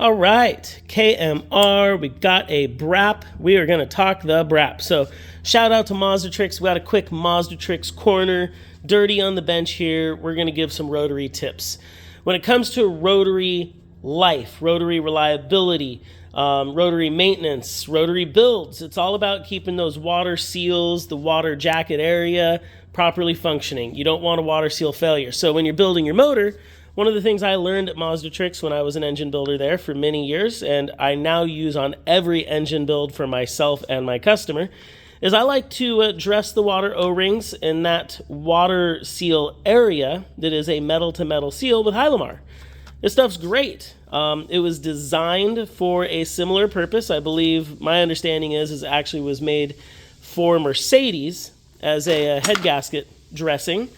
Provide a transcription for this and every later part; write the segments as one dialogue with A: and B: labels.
A: All right, KMR, we got a BRAP. We are going to talk the BRAP. So shout out to Mazdatrix. We got a quick Mazdatrix corner, dirty on the bench here. We're going to give some rotary tips. When it comes to rotary life, rotary reliability, rotary maintenance, rotary builds, it's all about keeping those water seals, the water jacket area properly functioning. You don't want a water seal failure. So when you're building your motor, one of the things I learned at Mazdatrix when I was an engine builder there for many years, and I now use on every engine build for myself and my customer, is I like to dress the water O-rings in that water seal area that is a metal-to-metal seal with Hylamar. This stuff's great. It was designed for a similar purpose. I believe, my understanding is it actually was made for Mercedes as a head gasket dressing.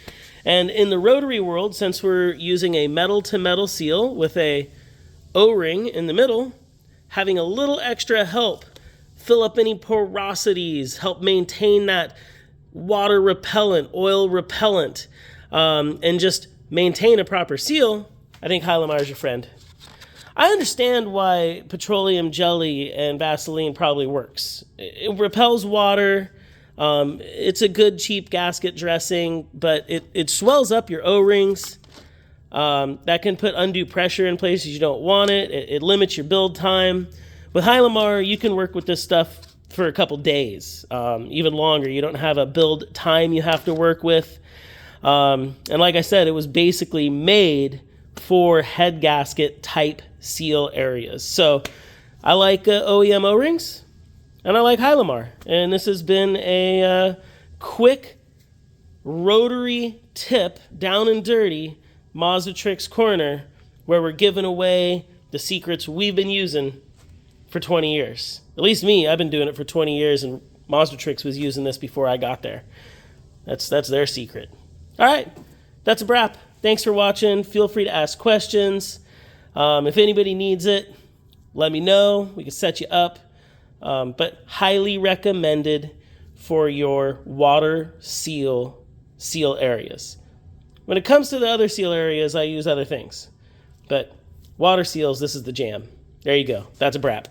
A: And in the rotary world, since we're using a metal-to-metal seal with a O-ring in the middle, having a little extra help fill up any porosities, help maintain that water repellent, oil repellent, and just maintain a proper seal, I think Hylamar is your friend. I understand why petroleum jelly and Vaseline probably works. It repels water. It's a good, cheap gasket dressing, but it swells up your O-rings. That can put undue pressure in places you don't want it. It limits your build time. With Hylamar, you can work with this stuff for a couple days, even longer. You don't have a build time you have to work with. And like I said, it was basically made for head gasket type seal areas. So I like OEM O-rings. And I like Hylamar. And this has been a quick rotary tip, down and dirty, Mazdatrix corner, where we're giving away the secrets we've been using for 20 years. At least me, I've been doing it for 20 years, and Mazdatrix was using this before I got there. That's their secret. All right, that's a wrap. Thanks for watching. Feel free to ask questions. If anybody needs it, let me know. We can set you up. But highly recommended for your water seal areas. When it comes to the other seal areas, I use other things. But water seals, this is the jam. There you go. That's a BRAP.